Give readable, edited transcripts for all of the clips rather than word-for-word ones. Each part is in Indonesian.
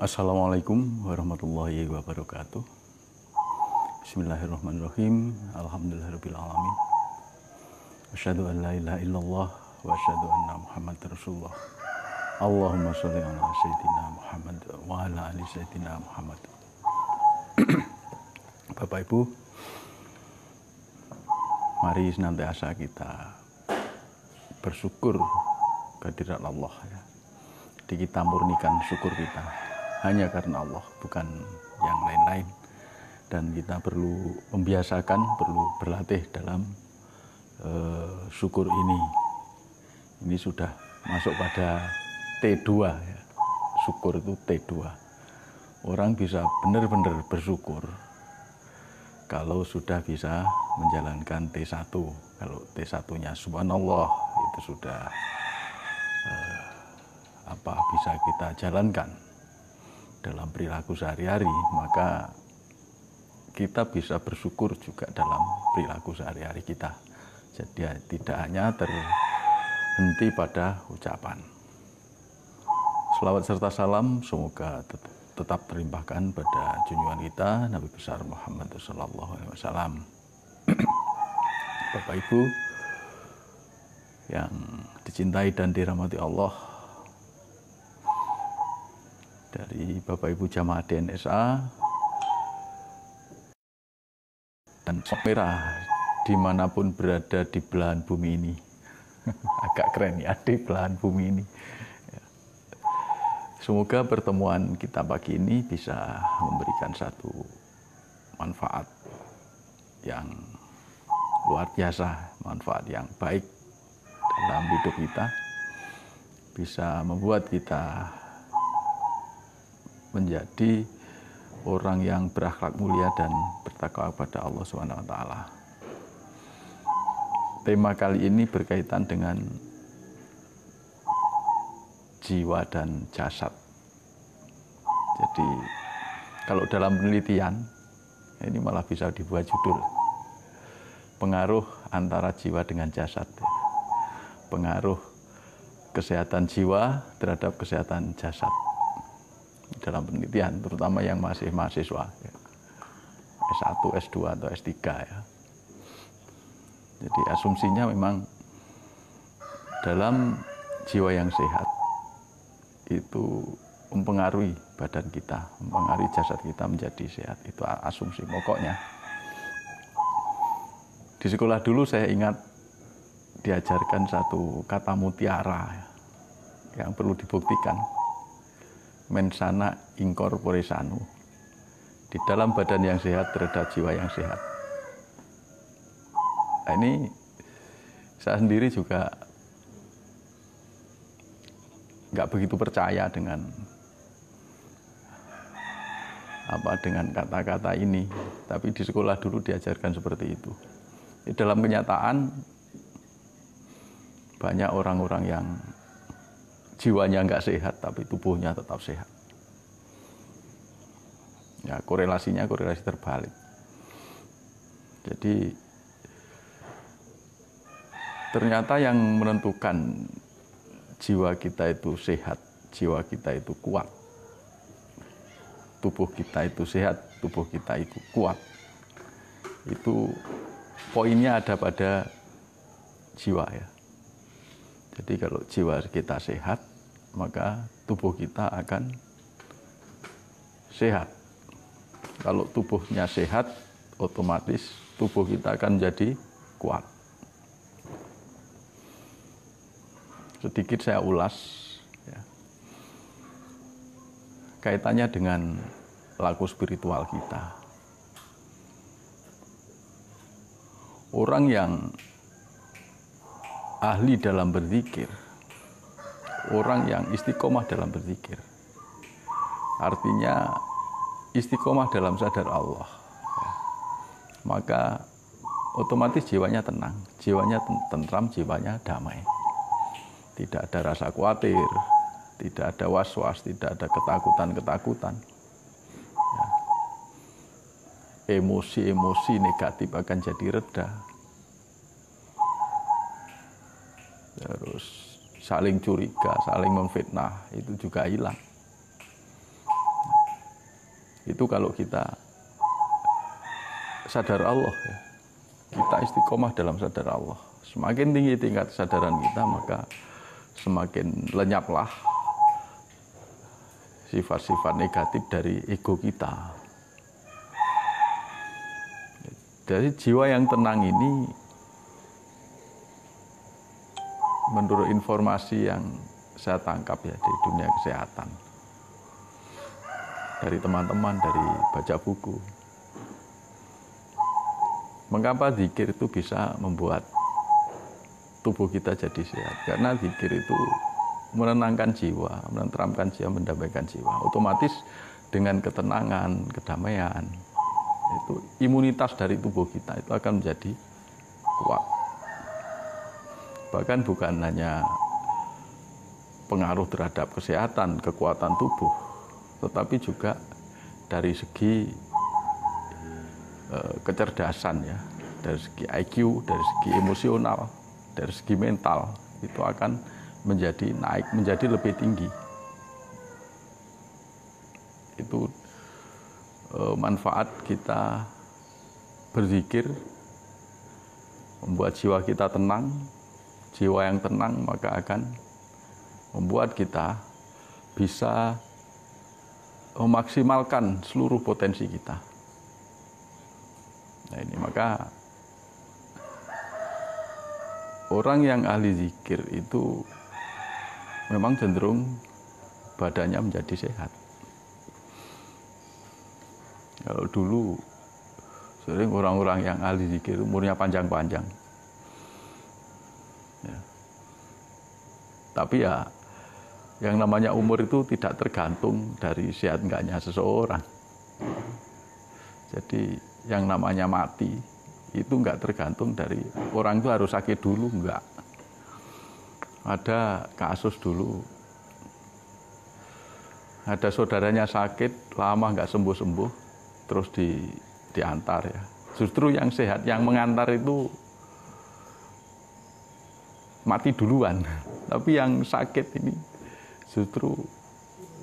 Assalamualaikum warahmatullahi wabarakatuh. Bismillahirrahmanirrahim. Alhamdulillahirabbil alamin. Asyhadu an la ilaha illallah wa asyhadu anna Muhammadar Rasulullah. Allahumma sholli ala sayyidina Muhammad wa ala ali sayyidina Muhammad. Bapak Ibu, mari senantiasa kita bersyukur kehadirat Allah ya. Jadi kita murnikan syukur kita hanya karena Allah, bukan yang lain-lain. Dan kita perlu membiasakan, perlu berlatih dalam syukur ini. Ini sudah masuk pada T2 ya. Syukur itu T2. Orang bisa benar-benar bersyukur kalau sudah bisa menjalankan T1. Kalau T1-nya subhanallah itu sudah bisa kita jalankan dalam perilaku sehari-hari, maka kita bisa bersyukur juga dalam perilaku sehari-hari kita. Jadi tidak hanya terhenti pada ucapan. Selawat serta salam semoga tetap terlimpahkan pada junjungan kita Nabi besar Muhammad SAW. Bapak Ibu yang dicintai dan dirahmati Allah, dari Bapak Ibu jamaah DNSA dan merah dimanapun berada di belahan bumi ini. Agak keren ya, di belahan bumi ini. Semoga pertemuan kita pagi ini bisa memberikan satu manfaat yang luar biasa, manfaat yang baik dalam hidup kita, bisa membuat kita menjadi orang yang berakhlak mulia dan bertakwa kepada Allah SWT. Tema kali ini berkaitan dengan jiwa dan jasad. Jadi kalau dalam penelitian, ini malah bisa dibuat judul pengaruh antara jiwa dengan jasad. Pengaruh kesehatan jiwa terhadap kesehatan jasad dalam penelitian, terutama yang masih mahasiswa ya. S1, S2 atau S3 ya. Jadi asumsinya memang dalam jiwa yang sehat itu mempengaruhi badan kita, mempengaruhi jasad kita menjadi sehat. Itu asumsi pokoknya. Di sekolah dulu saya ingat diajarkan satu kata mutiara ya, yang perlu dibuktikan. Mensana in corpore sano. Di dalam badan yang sehat terhadap jiwa yang sehat. Nah, ini saya sendiri juga nggak begitu percaya dengan kata-kata ini, tapi di sekolah dulu diajarkan seperti itu. Di dalam kenyataan banyak orang-orang yang jiwanya nggak sehat, tapi tubuhnya tetap sehat. Ya, korelasi terbalik. Jadi ternyata yang menentukan jiwa kita itu sehat, jiwa kita itu kuat, tubuh kita itu sehat, tubuh kita itu kuat, itu poinnya ada pada jiwa ya. Jadi kalau jiwa kita sehat, maka tubuh kita akan sehat. Kalau tubuhnya sehat, otomatis tubuh kita akan menjadi kuat. Sedikit saya ulas ya, kaitannya dengan laku spiritual kita. Orang yang ahli dalam berzikir, orang yang istiqomah dalam berzikir, artinya istiqomah dalam sadar Allah ya, maka otomatis jiwanya tenang, jiwanya tentram, jiwanya damai. Tidak ada rasa khawatir, tidak ada was-was, tidak ada ketakutan-ketakutan ya. Emosi-emosi negatif akan jadi reda. Terus saling curiga, saling memfitnah itu juga hilang. Itu kalau kita sadar Allah ya. Kita istiqomah dalam sadar Allah. Semakin tinggi tingkat kesadaran kita, maka semakin lenyaplah sifat-sifat negatif dari ego kita. Dari jiwa yang tenang ini, menurut informasi yang saya tangkap ya di dunia kesehatan, dari teman-teman, dari baca buku, mengapa zikir itu bisa membuat tubuh kita jadi sehat? Karena zikir itu menenangkan jiwa, menenteramkan jiwa, mendamaikan jiwa. Otomatis dengan ketenangan, kedamaian, itu imunitas dari tubuh kita itu akan menjadi kuat. Bahkan bukan hanya pengaruh terhadap kesehatan, kekuatan tubuh, tetapi juga dari segi kecerdasan ya, dari segi IQ, dari segi emosional, dari segi mental, itu akan menjadi naik, menjadi lebih tinggi. Itu manfaat kita berzikir, membuat jiwa kita tenang. Jiwa yang tenang maka akan membuat kita bisa memaksimalkan seluruh potensi kita. Nah ini maka orang yang ahli zikir itu memang cenderung badannya menjadi sehat. Kalau dulu sering orang-orang yang ahli zikir umurnya panjang-panjang. Ya. Tapi ya yang namanya umur itu tidak tergantung dari sehat enggaknya seseorang. Jadi yang namanya mati itu enggak tergantung dari orang itu harus sakit dulu, enggak. Ada kasus dulu, ada saudaranya sakit lama enggak sembuh-sembuh, terus diantar ya. Justru yang sehat, yang mengantar itu mati duluan, tapi yang sakit ini justru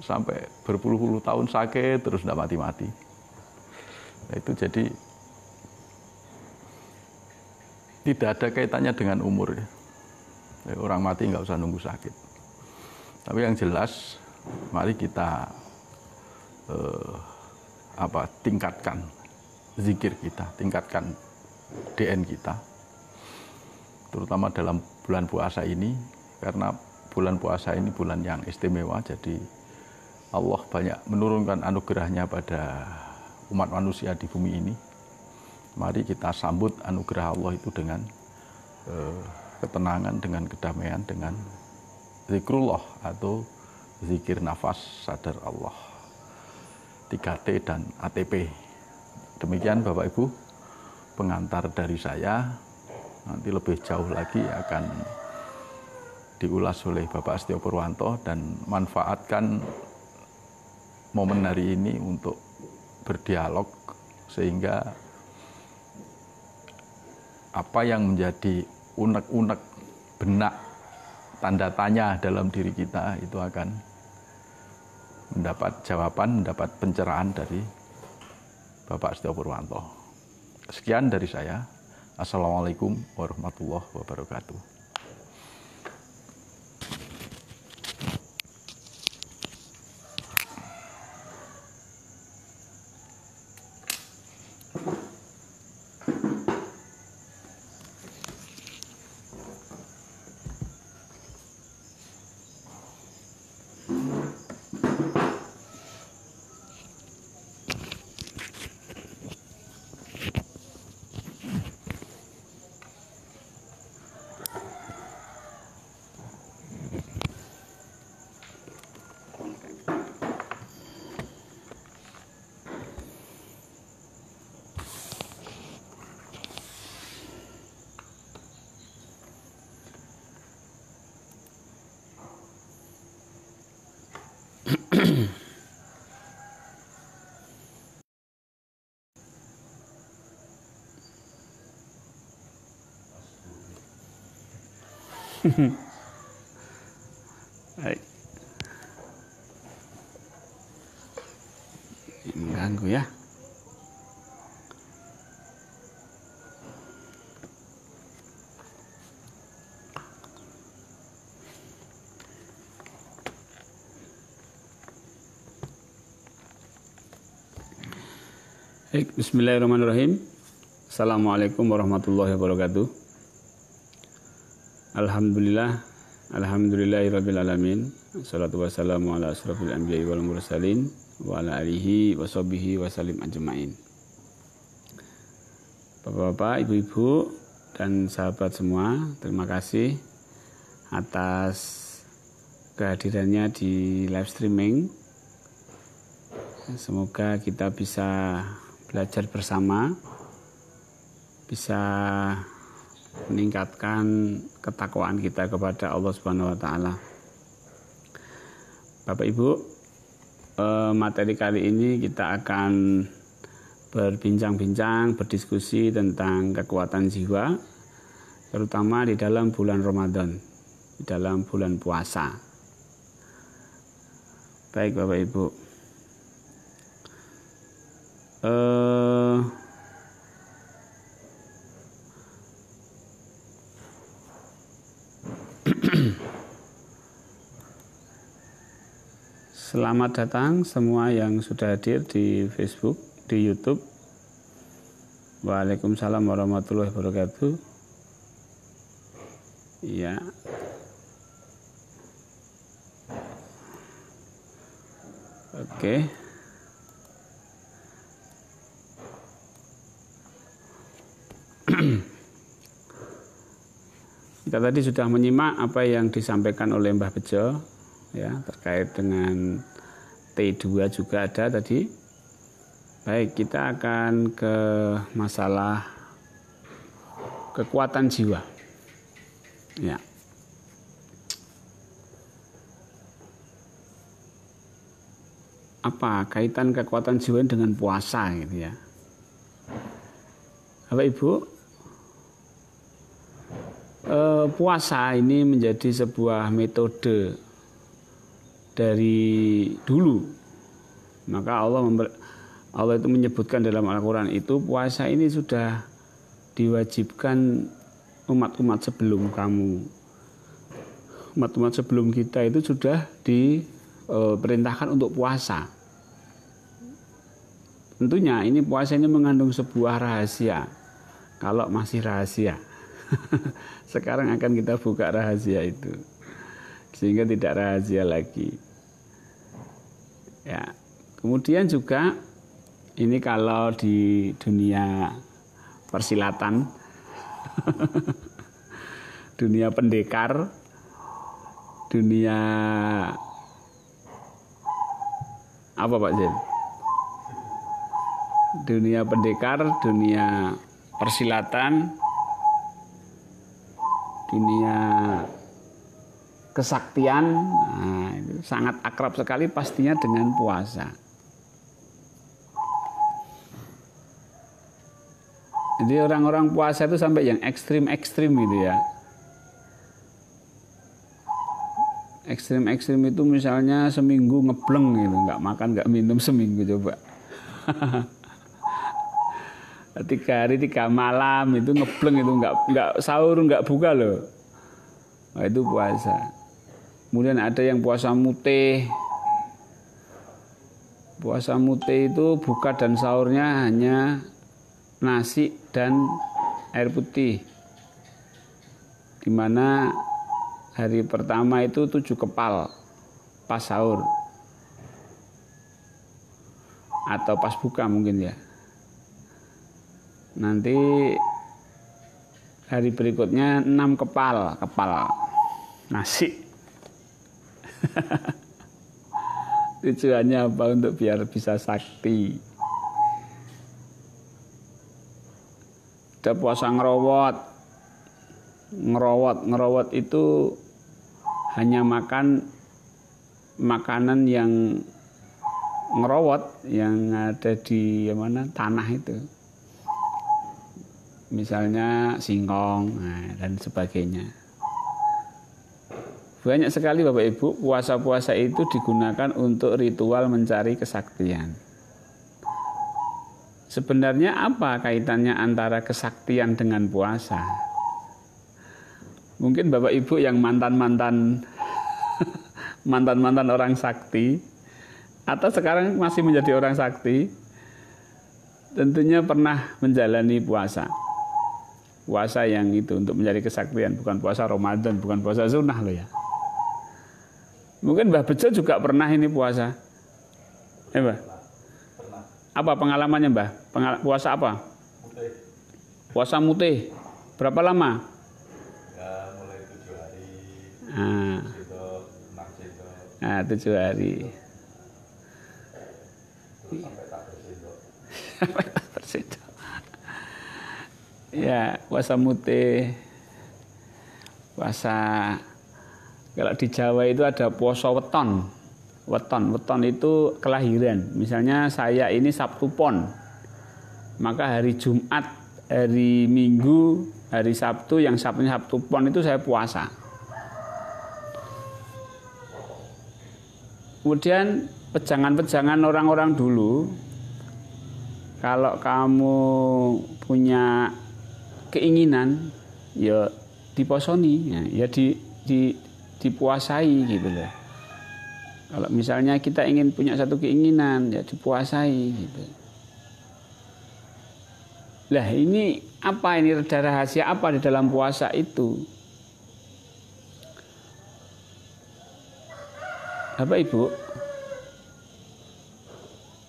sampai berpuluh-puluh tahun sakit terus tidak mati-mati. Nah, itu jadi tidak ada kaitannya dengan umur ya. Orang mati nggak usah nunggu sakit. Tapi yang jelas, mari kita tingkatkan zikir kita, tingkatkan DN kita, terutama dalam bulan puasa ini, karena bulan puasa ini bulan yang istimewa, jadi Allah banyak menurunkan anugerahnya pada umat manusia di bumi ini. Mari kita sambut anugerah Allah itu dengan ketenangan, dengan kedamaian, dengan zikrullah atau zikir nafas sadar Allah, 3T dan ATP. Demikian Bapak Ibu pengantar dari saya. Nanti lebih jauh lagi akan diulas oleh Bapak Astio Purwanto, dan manfaatkan momen hari ini untuk berdialog sehingga apa yang menjadi unek-unek benak tanda tanya dalam diri kita itu akan mendapat jawaban, mendapat pencerahan dari Bapak Astio Purwanto. Sekian dari saya. Assalamualaikum warahmatullahi wabarakatuh. mengganggu ya. Bismillahirrahmanirrahim. Assalamualaikum warahmatullahi wabarakatuh. Alhamdulillahirabbil alamin. Wassalatu wassalamu ala asrofil anbiya'i wal mursalin wa ala alihi washabihi wasallim ajmain. Bapak-bapak, ibu-ibu dan sahabat semua, terima kasih atas kehadirannya di live streaming. Semoga kita bisa belajar bersama, bisa meningkatkan ketakwaan kita kepada Allah Subhanahu wa taala. Bapak Ibu, materi kali ini kita akan berbincang-bincang, berdiskusi tentang kekuatan jiwa, terutama di dalam bulan Ramadan, di dalam bulan puasa. Baik Bapak Ibu, selamat datang semua yang sudah hadir di Facebook, di YouTube. Waalaikumsalam warahmatullahi wabarakatuh. Ya. Oke. Kita tadi sudah menyimak apa yang disampaikan oleh Mbah Bejo ya, terkait dengan T2 juga ada tadi. Baik, kita akan ke masalah kekuatan jiwa. Ya. Apa kaitan kekuatan jiwa dengan puasa gitu ya? Bapak Ibu, puasa ini menjadi sebuah metode dari dulu. Maka Allah itu menyebutkan dalam Al-Quran itu puasa ini sudah diwajibkan umat-umat sebelum kamu. Umat-umat sebelum kita itu sudah diperintahkan untuk puasa. Tentunya ini puasa ini mengandung sebuah rahasia. Kalau masih rahasia, sekarang akan kita buka rahasia itu, sehingga tidak rahasia lagi. Ya, kemudian juga ini kalau di dunia persilatan, dunia pendekar, dunia apa Pak Jen? Dunia pendekar, dunia persilatan, dunia kesaktian, nah, itu sangat akrab sekali pastinya dengan puasa. Jadi orang-orang puasa itu sampai yang ekstrim-ekstrim gitu ya. Ekstrim-ekstrim itu misalnya seminggu ngebleng gitu, nggak makan nggak minum seminggu coba. 3 hari 3 malam itu ngebleng itu nggak sahur nggak buka loh. Nah, itu puasa. Kemudian ada yang puasa mutih. Puasa mutih itu buka dan sahurnya hanya nasi dan air putih. Dimana hari pertama itu 7 kepal pas sahur. Atau pas buka mungkin ya. Nanti hari berikutnya 6 kepal nasi. Tujuannya apa? Untuk biar bisa sakti. Ada puasa ngerowot. Ngerowot itu hanya makan makanan yang ngerowot yang ada di tanah itu. Misalnya singkong dan sebagainya. Banyak sekali Bapak Ibu, puasa-puasa itu digunakan untuk ritual mencari kesaktian. sebenarnya apa kaitannya antara kesaktian dengan puasa? Mungkin Bapak Ibu yang mantan-mantan orang sakti atau sekarang masih menjadi orang sakti, tentunya pernah menjalani puasa. Puasa yang itu untuk mencari kesaktian, bukan puasa Ramadan, bukan puasa sunnah loh ya. Mungkin Mbah Bejo juga pernah ini puasa. Mbah? Apa pengalamannya Mbah? Puasa apa? Mutih. Puasa mutih. Berapa lama? Ya mulai 7 hari. Nah, 7 hari. Sampai tak bersih. Sampai tak bersih. Ya, puasa mutih. Puasa, kalau di Jawa itu ada puasa weton. Weton itu kelahiran. Misalnya saya ini Sabtu Pon, maka hari Jumat, hari Minggu, hari Sabtu, yang Sabtunya Sabtu Pon itu saya puasa. Kemudian pejangan-pejangan orang-orang dulu, kalau kamu punya keinginan, ya diposoni, ya dipuasai gitu loh. Kalau misalnya kita ingin punya satu keinginan, ya dipuasai gitu. Lah ini apa, ini ada rahasia apa di dalam puasa itu? Bapak Ibu,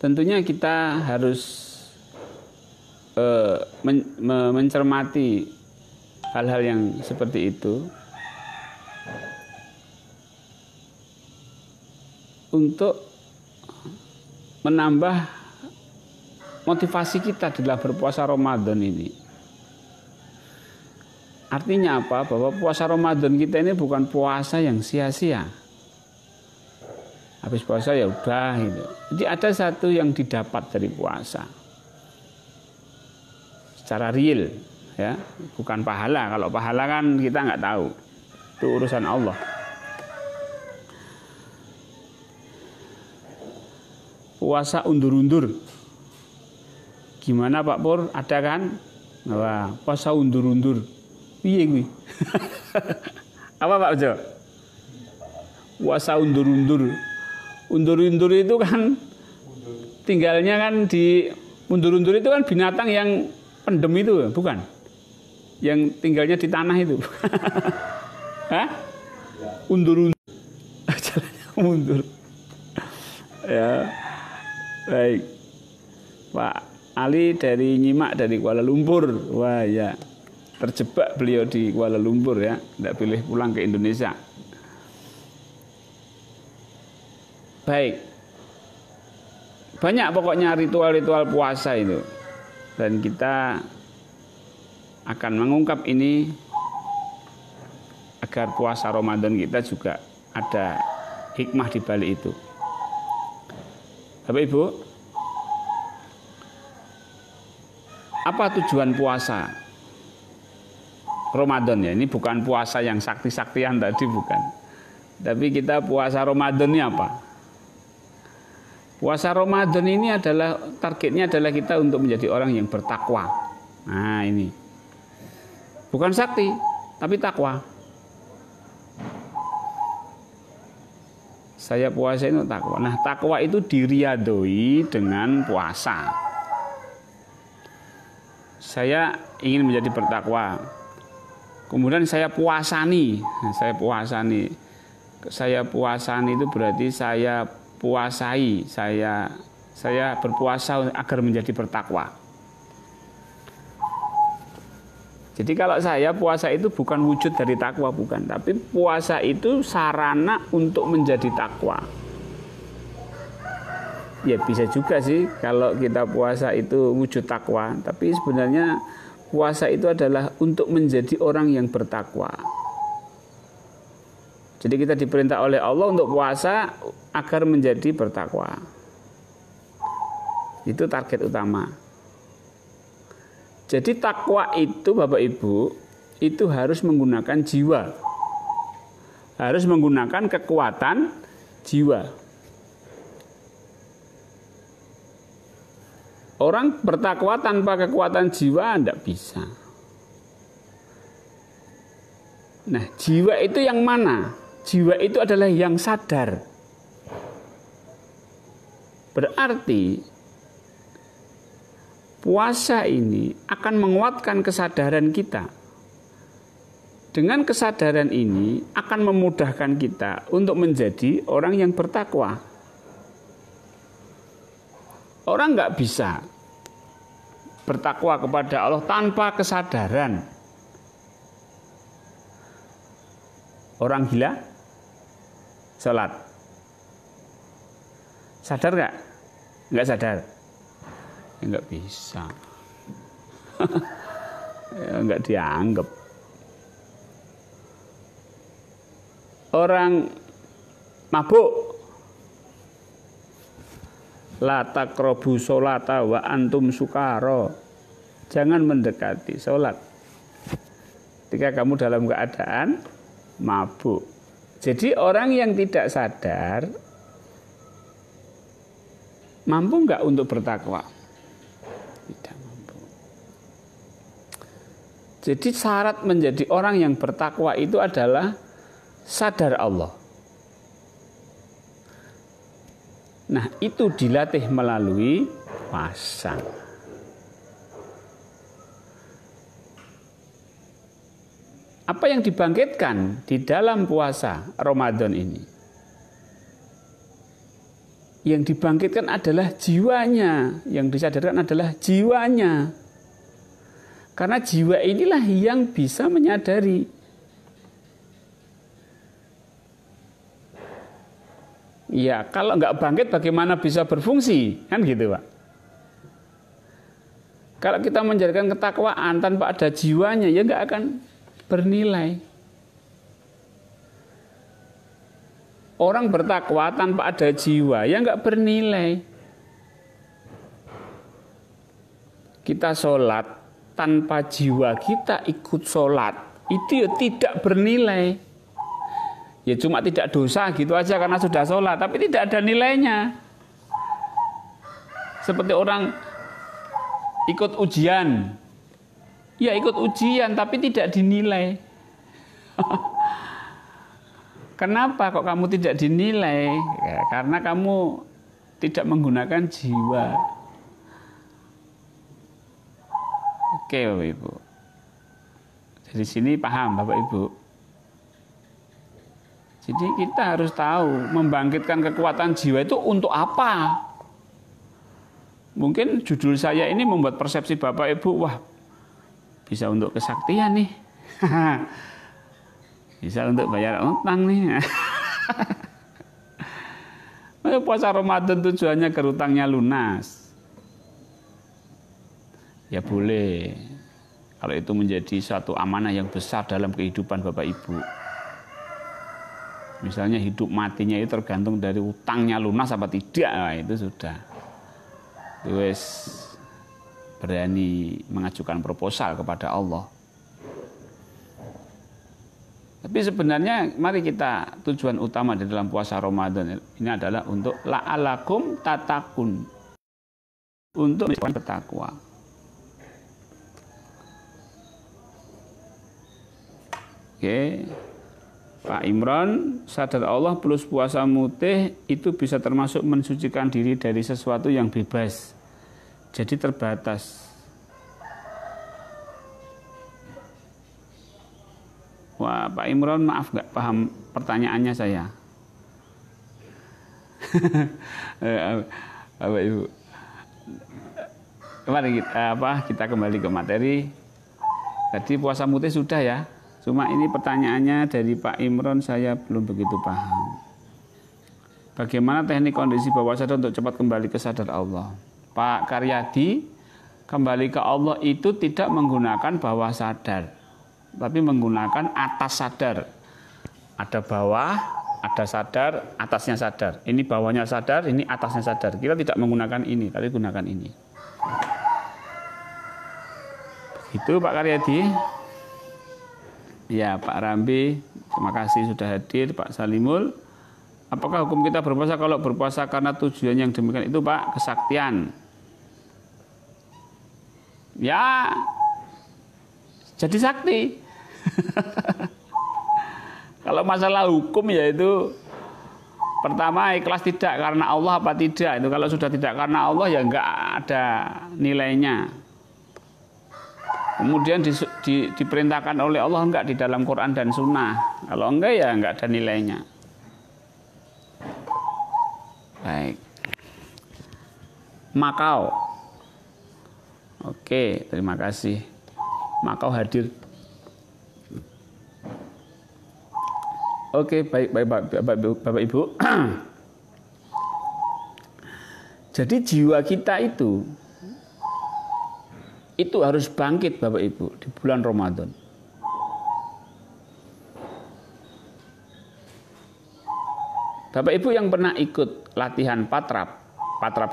tentunya kita harus mencermati hal-hal yang seperti itu untuk menambah motivasi kita dalam berpuasa Ramadan ini. Artinya apa? Bahwa puasa Ramadan kita ini bukan puasa yang sia-sia. Habis puasa ya udah gitu. Jadi ada satu yang didapat dari puasa secara real, ya, bukan pahala. Kalau pahala kan kita nggak tahu, itu urusan Allah. Puasa undur-undur, gimana Pak Pur? Ada kan? Wah, puasa undur-undur, piye kuwi? Apa Pak Jo? Puasa undur-undur, undur-undur itu kan tinggalnya kan di undur-undur itu kan binatang yang pendem itu, bukan? Yang tinggalnya di tanah itu. Hah? Undur-undur. Jalannya mundur. Ya. Baik. Pak Ali dari Nyimak dari Kuala Lumpur. Wah ya. Terjebak beliau di Kuala Lumpur ya, tidak boleh pulang ke Indonesia. Baik. Banyak pokoknya ritual-ritual puasa itu. Dan kita akan mengungkap ini agar puasa Ramadan kita juga ada hikmah di balik itu. Bapak Ibu, apa tujuan puasa Ramadan ya? Ini bukan puasa yang sakti-saktian tadi, bukan. Tapi kita puasa Ramadan ini apa? Puasa Ramadan ini adalah targetnya adalah kita untuk menjadi orang yang bertakwa. Nah ini bukan sakti, tapi takwa. Saya puasa itu takwa. Nah takwa itu diriadoi dengan puasa. Saya ingin menjadi bertakwa. Kemudian saya puasani. Nah, saya puasani itu berarti saya puasai, saya berpuasa agar menjadi bertakwa. Jadi kalau saya puasa itu bukan wujud dari takwa, bukan, tapi puasa itu sarana untuk menjadi takwa. Ya bisa juga sih kalau kita puasa itu wujud takwa, tapi sebenarnya puasa itu adalah untuk menjadi orang yang bertakwa. Jadi kita diperintah oleh Allah untuk puasa agar menjadi bertakwa. Itu target utama. Jadi takwa itu Bapak Ibu, itu harus menggunakan jiwa. Harus menggunakan kekuatan jiwa. Orang bertakwa tanpa kekuatan jiwa tidak bisa. Nah, jiwa itu yang mana? Jiwa itu adalah yang sadar. Berarti puasa ini akan menguatkan kesadaran kita. Dengan kesadaran ini akan memudahkan kita untuk menjadi orang yang bertakwa. Orang nggak bisa bertakwa kepada Allah tanpa kesadaran. Orang gila sholat, sadar nggak? Nggak sadar, ya, nggak bisa, ya, nggak dianggap. Orang mabuk, la taqrabu sholata wa antum sukaro. Jangan mendekati sholat ketika kamu dalam keadaan mabuk. Jadi orang yang tidak sadar mampu nggak untuk bertakwa? Tidak mampu. Jadi syarat menjadi orang yang bertakwa itu adalah sadar Allah. Nah, itu dilatih melalui puasa. Apa yang dibangkitkan di dalam puasa Ramadan ini? Yang dibangkitkan adalah jiwanya, yang disadarkan adalah jiwanya. Karena jiwa inilah yang bisa menyadari. Ya, kalau nggak bangkit bagaimana bisa berfungsi? Kan gitu, Pak. Kalau kita menjadikan ketakwaan tanpa ada jiwanya, ya nggak akan bernilai. Orang bertakwa tanpa ada jiwa, ya nggak bernilai. Kita sholat tanpa jiwa kita ikut sholat, itu ya tidak bernilai. Ya cuma tidak dosa gitu aja karena sudah sholat, tapi tidak ada nilainya. Seperti orang ikut ujian, ya ikut ujian tapi tidak dinilai. Kenapa kok kamu tidak dinilai? Ya, karena kamu tidak menggunakan jiwa. Oke Bapak Ibu, dari sini paham Bapak Ibu. Jadi kita harus tahu membangkitkan kekuatan jiwa itu untuk apa. Mungkin judul saya ini membuat persepsi Bapak Ibu, wah bisa untuk kesaktian nih. Bisa untuk bayar utang nih. Puasa Ramadan tujuannya agar utangnya lunas. Ya boleh. Kalau itu menjadi suatu amanah yang besar dalam kehidupan Bapak Ibu. Misalnya hidup matinya itu tergantung dari utangnya lunas apa tidak, nah, itu sudah. Wes berani mengajukan proposal kepada Allah. Tapi sebenarnya mari kita tujuan utama di dalam puasa Ramadan ini adalah untuk la'alakum tatakun, untuk bertakwa. Oke. Pak Imron, sadar Allah plus puasa mutih itu bisa termasuk mensucikan diri dari sesuatu yang bebas. Jadi terbatas. Wah, Pak Imron maaf nggak paham pertanyaannya saya. Bapak Ibu. Kemarin kita kembali ke materi. Tadi puasa mutih sudah ya. Cuma ini pertanyaannya dari Pak Imron saya belum begitu paham. Bagaimana teknik kondisi bawah sadar untuk cepat kembali ke sadar Allah? Pak Karyadi, kembali ke Allah itu tidak menggunakan bawah sadar, tapi menggunakan atas sadar. Ada bawah, ada sadar, atasnya sadar. Ini bawahnya sadar, ini atasnya sadar. Kita tidak menggunakan ini, tapi gunakan ini. Begitu Pak Karyadi. Ya Pak Rambi, terima kasih sudah hadir. Pak Salimul, apakah hukum kita berpuasa kalau berpuasa karena tujuan yang demikian itu Pak? Kesaktian. ya jadi sakti. Kalau masalah hukum yaitu pertama ikhlas tidak karena Allah apa tidak. Itu kalau sudah tidak karena Allah ya enggak ada nilainya. Kemudian diperintahkan oleh Allah enggak di dalam Quran dan Sunnah. Kalau enggak ya enggak ada nilainya. Baik. Makau. Oke, terima kasih. Makau hadir. Oke, baik Bapak Ibu. Jadi jiwa kita itu harus bangkit Bapak Ibu di bulan Ramadan. Bapak Ibu yang pernah ikut latihan patrap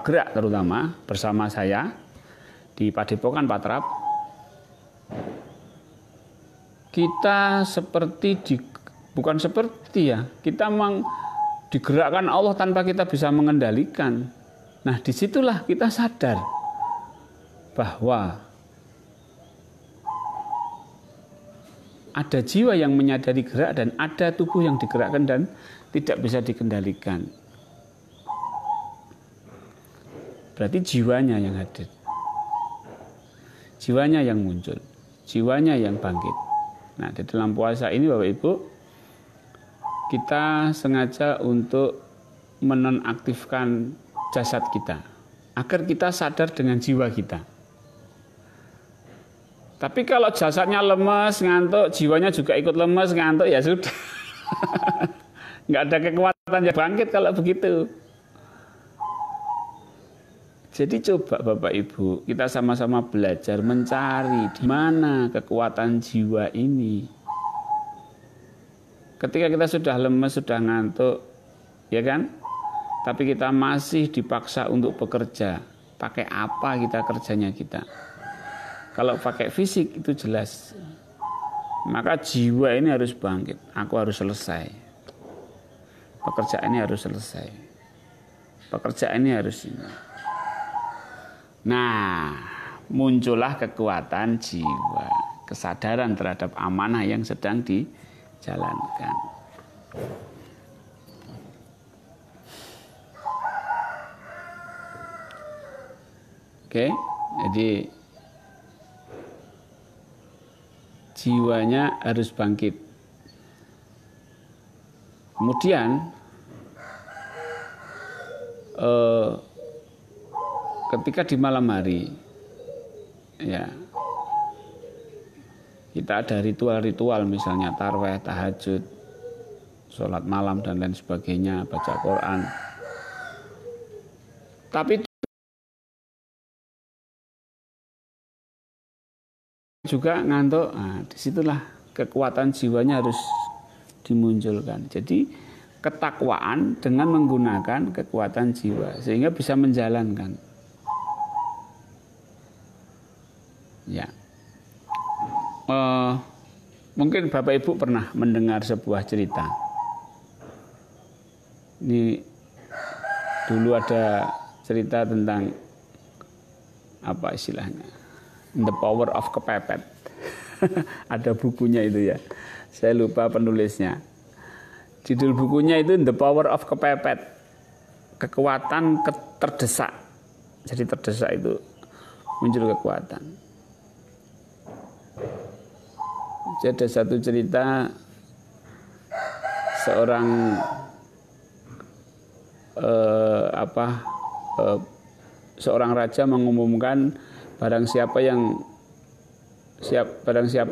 gerak terutama bersama saya di Padepokan Patrap, kita bukan seperti ya, kita memang digerakkan Allah tanpa kita bisa mengendalikan. Nah, disitulah kita sadar bahwa ada jiwa yang menyadari gerak dan ada tubuh yang digerakkan dan tidak bisa dikendalikan. Berarti jiwanya yang hadir, jiwanya yang muncul, jiwanya yang bangkit. Nah, di dalam puasa ini Bapak Ibu, kita sengaja untuk menonaktifkan jasad kita agar kita sadar dengan jiwa kita. Tapi kalau jasadnya lemes, ngantuk, jiwanya juga ikut lemes, ngantuk, ya sudah. Nggak ada kekuatan yang bangkit kalau begitu. Jadi coba Bapak Ibu, kita sama-sama belajar mencari di mana kekuatan jiwa ini. Ketika kita sudah lemes, sudah ngantuk, ya kan? Tapi kita masih dipaksa untuk bekerja. Pakai apa kita kerjanya kita? Kalau pakai fisik itu jelas. Maka jiwa ini harus bangkit. Aku harus selesai. Pekerjaan ini harus selesai. Pekerjaan ini harus ini. Nah, muncullah kekuatan jiwa, kesadaran terhadap amanah yang sedang dijalankan. Oke, jadi jiwanya harus bangkit. Kemudian ketika di malam hari, ya kita ada ritual-ritual misalnya tarweh, tahajud, sholat malam dan lain sebagainya, baca Quran. Tapi juga ngantuk. Nah, disitulah kekuatan jiwanya harus dimunculkan. Jadi ketakwaan dengan menggunakan kekuatan jiwa sehingga bisa menjalankan. Ya, mungkin Bapak Ibu pernah mendengar sebuah cerita. Ini dulu ada cerita tentang apa istilahnya, The Power of Kepepet. Ada bukunya itu ya, saya lupa penulisnya. Judul bukunya itu The Power of Kepepet, kekuatan terdesak. Jadi terdesak itu muncul kekuatan. Jadi ada satu cerita seorang seorang raja mengumumkan barang siapa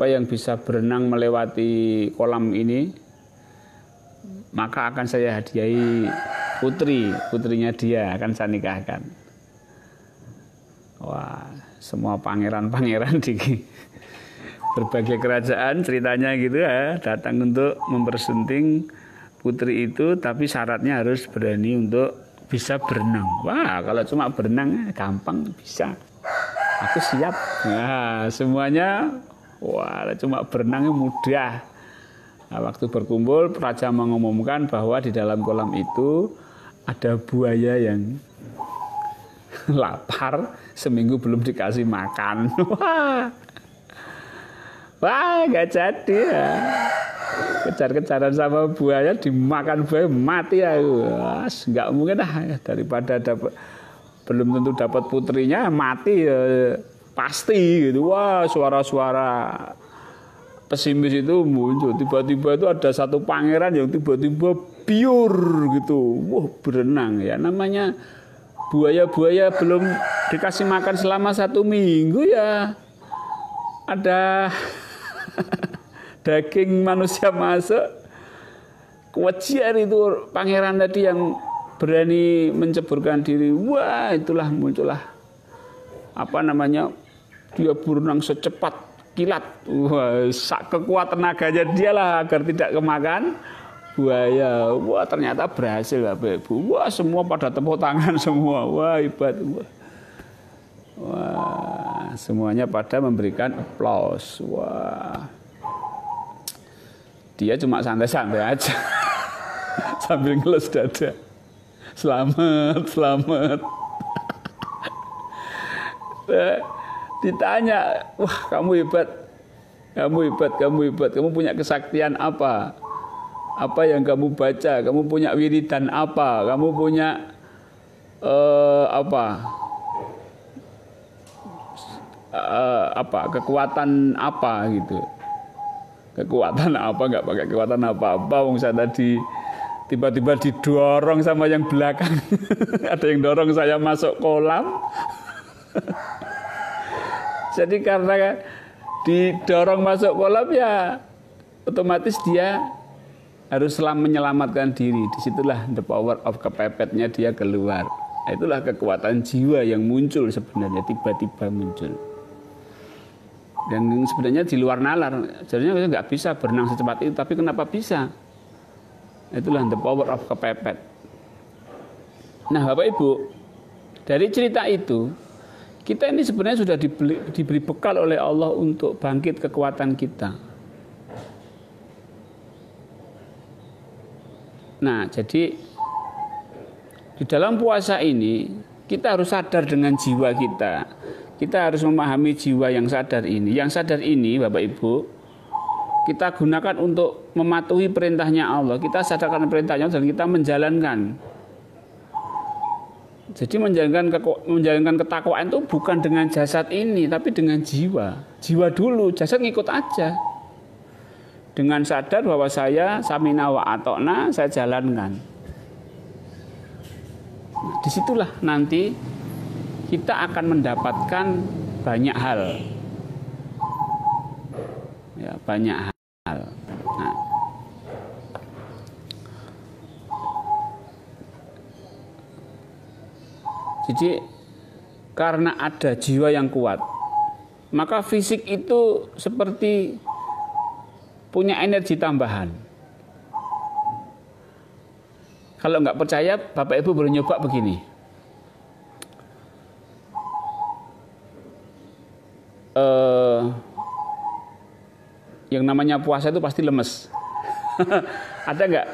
yang bisa berenang melewati kolam ini maka akan saya hadiahi putrinya dia akan saya nikahkan. Wah, semua pangeran-pangeran di berbagai kerajaan ceritanya gitu ya, datang untuk mempersunting putri itu, tapi syaratnya harus berani untuk bisa berenang. Wah, kalau cuma berenang gampang bisa. Aku siap. Nah, semuanya wah, cuma berenangnya mudah. Nah, waktu berkumpul, raja mengumumkan bahwa di dalam kolam itu ada buaya yang lapar, seminggu belum dikasih makan. Wah, nggak jadi ya. Kejar-kejaran sama buaya, dimakan buaya, mati aku. Nggak mungkin daripada belum tentu dapat putrinya, mati ya, pasti gitu. Wah, suara-suara pesimis itu muncul. Tiba-tiba itu ada satu pangeran yang tiba-tiba biur gitu. Wah, berenang ya. Namanya buaya-buaya belum dikasih makan selama 1 minggu ya. Ada daging manusia masuk. Kewajian itu pangeran tadi yang berani menceburkan diri. Wah, itulah muncullah dia berenang secepat kilat. Wah, kekuatan tenaganya dialah agar tidak kemakan buaya. Wah, ternyata berhasil Bapak Ibu. Wah, semua pada tepuk tangan semua. Wah, hebat. Wah, semuanya pada memberikan aplaus. Wah, dia cuma santai-santai aja sambil ngelus dada. Selamat. Ditanya, wah kamu hebat. Kamu punya kesaktian apa? Apa yang kamu baca? Kamu punya wiridan apa? Kamu punya kekuatan apa gitu? Kekuatan apa? Nggak pakai kekuatan apa-apa. Wong saya tadi tiba-tiba didorong sama yang belakang. Ada yang dorong saya masuk kolam. Jadi karena didorong masuk kolam ya otomatis dia harus menyelamatkan diri. Disitulah the power of kepepetnya dia keluar. Itulah kekuatan jiwa yang muncul sebenarnya, tiba-tiba muncul. Dan sebenarnya di luar nalar. Sebenarnya nggak bisa berenang secepat itu, tapi kenapa bisa? Itulah the power of kepepet. Nah Bapak Ibu, dari cerita itu kita ini sebenarnya sudah diberi bekal oleh Allah untuk bangkit kekuatan kita. Nah jadi di dalam puasa ini kita harus sadar dengan jiwa kita. Kita harus memahami jiwa yang sadar ini. Yang sadar ini Bapak Ibu, kita gunakan untuk mematuhi perintahnya Allah. Kita sadarkan perintahnya dan kita menjalankan. Jadi menjalankan ketakwaan itu bukan dengan jasad ini, tapi dengan jiwa. Jiwa dulu, jasad ngikut aja. Dengan sadar bahwa saya samina wa atokna, saya jalankan. Nah, disitulah nanti kita akan mendapatkan banyak hal. Ya, banyak hal. Nah, jadi karena ada jiwa yang kuat, maka fisik itu seperti punya energi tambahan. Kalau nggak percaya, Bapak Ibu boleh nyoba begini. Yang namanya puasa itu pasti lemes. Ada nggak?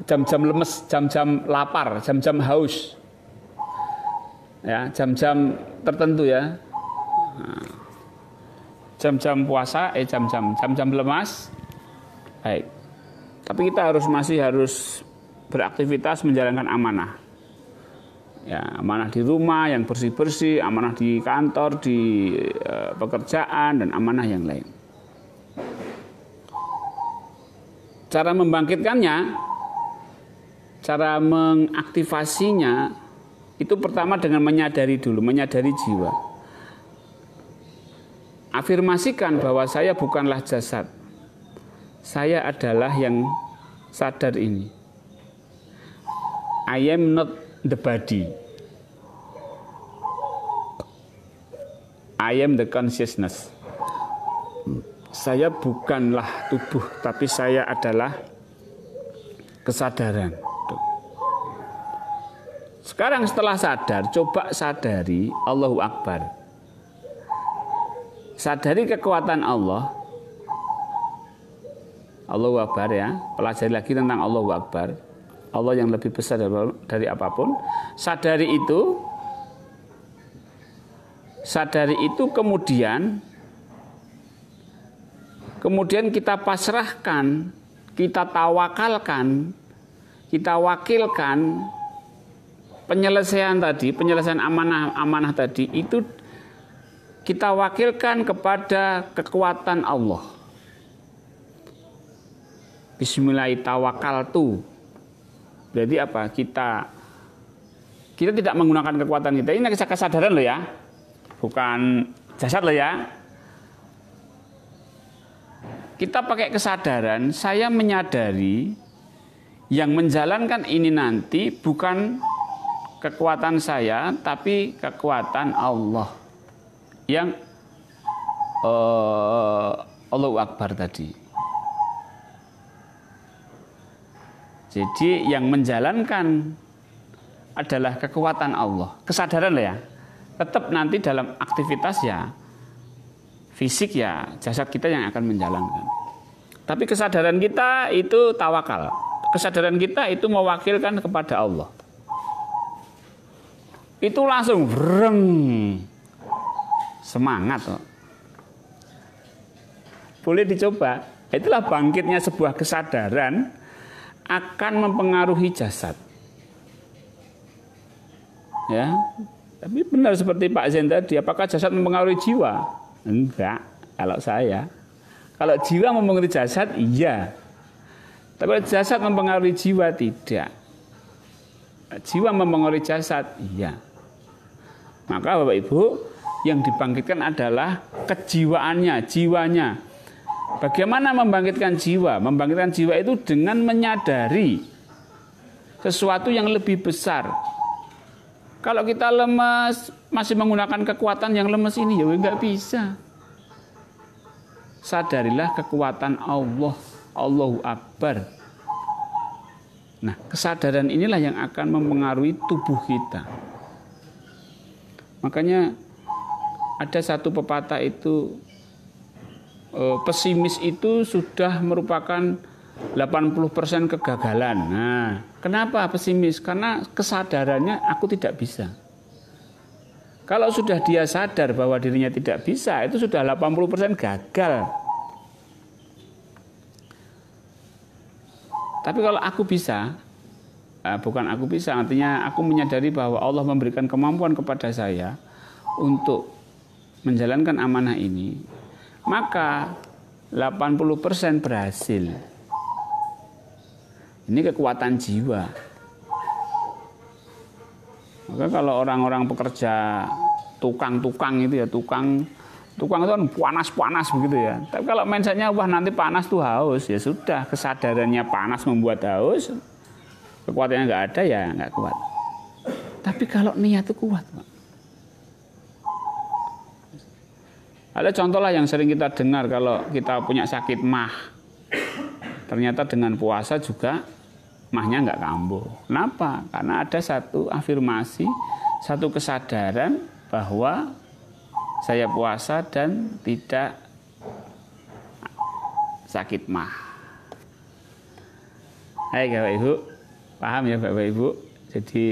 Jam-jam lemes, jam-jam lapar, jam-jam haus, ya jam-jam tertentu ya, jam-jam puasa, jam-jam lemas, baik. Tapi kita masih harus beraktivitas menjalankan amanah, ya amanah di rumah yang bersih-bersih, amanah di kantor, di pekerjaan dan amanah yang lain. Cara membangkitkannya, cara mengaktifasinya, itu pertama dengan menyadari dulu, menyadari jiwa. Afirmasikan bahwa saya bukanlah jasad. Saya adalah yang sadar ini. I am not the body. I am the consciousness. Saya bukanlah tubuh, tapi saya adalah kesadaran. Sekarang setelah sadar, coba sadari Allahu Akbar. Sadari kekuatan Allah. Allahu Akbar ya. Pelajari lagi tentang Allahu Akbar. Allah yang lebih besar dari apapun. sadari itu kemudian kita pasrahkan, kita tawakalkan, kita wakilkan penyelesaian amanah tadi itu kita wakilkan kepada kekuatan Allah. Bismillahirrahmanirrahim. Berarti apa? Kita tidak menggunakan kekuatan kita. Ini kesadaran loh ya, bukan jasad loh ya. Kita pakai kesadaran, saya menyadari yang menjalankan ini nanti bukan kekuatan saya, tapi kekuatan Allah yang Allahu Akbar tadi. Jadi yang menjalankan adalah kekuatan Allah. Kesadaran loh ya. Tetap nanti dalam aktivitas ya, fisik ya, jasad kita yang akan menjalankan. Tapi kesadaran kita itu tawakal. Kesadaran kita itu mewakilkan kepada Allah. Itu langsung breng, semangat kok. Boleh dicoba. Itulah bangkitnya sebuah kesadaran akan mempengaruhi jasad. Ya, tapi benar seperti Pak Zain tadi, apakah jasad mempengaruhi jiwa? Enggak, kalau saya. Kalau jiwa mempengaruhi jasad, iya. Tapi kalau jasad mempengaruhi jiwa, tidak. Jiwa mempengaruhi jasad, iya. Maka Bapak Ibu, yang dibangkitkan adalah kejiwaannya, jiwanya. Bagaimana membangkitkan jiwa? Membangkitkan jiwa itu dengan menyadari sesuatu yang lebih besar. Kalau kita lemas, masih menggunakan kekuatan yang lemas ini, ya nggak bisa. Sadarilah kekuatan Allah, Allahu Akbar. Nah, kesadaran inilah yang akan mempengaruhi tubuh kita. Makanya ada satu pepatah itu, pesimis itu sudah merupakan 80% kegagalan. Nah, kenapa pesimis? Karena kesadarannya aku tidak bisa. Kalau sudah dia sadar bahwa dirinya tidak bisa, itu sudah 80% gagal. Tapi kalau aku bisa, bukan aku bisa, artinya aku menyadari bahwa Allah memberikan kemampuan kepada saya untuk menjalankan amanah ini, maka 80% berhasil. Ini kekuatan jiwa. Maka kalau orang-orang pekerja tukang-tukang itu ya, tukang itu kan panas-panas begitu ya. Tapi kalau mindsetnya wah nanti panas tuh haus, ya sudah, kesadarannya panas membuat haus, kekuatannya nggak ada ya nggak kuat. Tapi kalau niat itu kuat, Pak. Ada contoh lah yang sering kita dengar kalau kita punya sakit mah. Ternyata dengan puasa juga mahnya nggak kambuh. Kenapa? Karena ada satu afirmasi, satu kesadaran bahwa saya puasa dan tidak sakit mah. Hai Bapak Ibu, paham ya Bapak Ibu? Jadi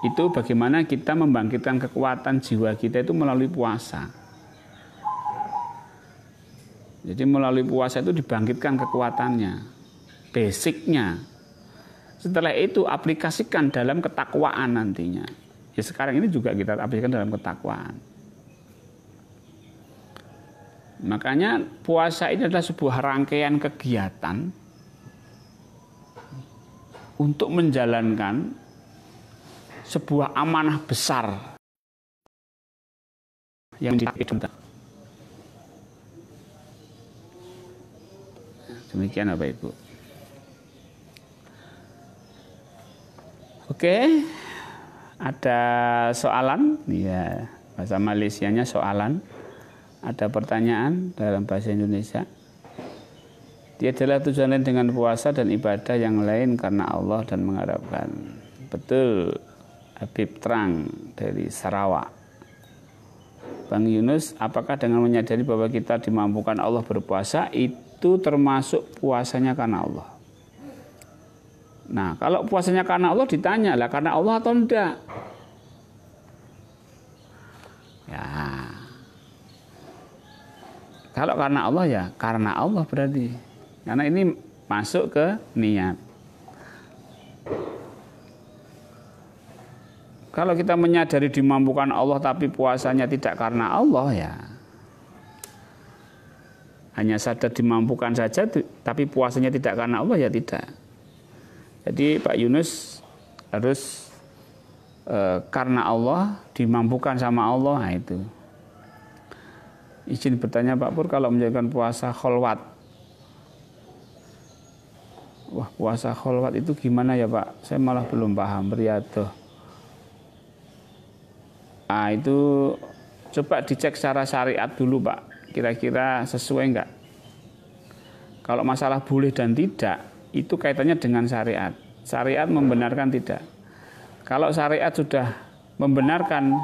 itu bagaimana kita membangkitkan kekuatan jiwa kita itu melalui puasa. Jadi melalui puasa itu dibangkitkan kekuatannya, basicnya. Setelah itu aplikasikan dalam ketakwaan nantinya. Ya sekarang ini juga kita aplikasikan dalam ketakwaan. Makanya puasa ini adalah sebuah rangkaian kegiatan untuk menjalankan sebuah amanah besar yang kita. Demikian Bapak Ibu. Oke, ada soalan? Ya, bahasa Malaysianya soalan. Ada pertanyaan dalam bahasa Indonesia. Dia adalah tujuan lain dengan puasa dan ibadah yang lain karena Allah dan mengharapkan. Betul, Habib Terang dari Sarawak. Bang Yunus, apakah dengan menyadari bahwa kita dimampukan Allah berpuasa itu termasuk puasanya karena Allah? Nah, kalau puasanya karena Allah ditanya lah karena Allah atau enggak? Ya. Kalau karena Allah ya karena Allah berarti. Karena ini masuk ke niat. Kalau kita menyadari dimampukan Allah tapi puasanya tidak karena Allah ya. Hanya sadar dimampukan saja tapi puasanya tidak karena Allah ya tidak. Jadi Pak Yunus harus karena Allah, dimampukan sama Allah, nah itu. Izin bertanya Pak Pur, kalau menjalankan puasa kholwat, wah puasa kholwat itu gimana ya Pak? Saya malah belum paham, beriadoh. Nah itu coba dicek secara syariat dulu Pak, kira-kira sesuai enggak? Kalau masalah boleh dan tidak, itu kaitannya dengan syariat. Syariat membenarkan tidak. Kalau syariat sudah membenarkan,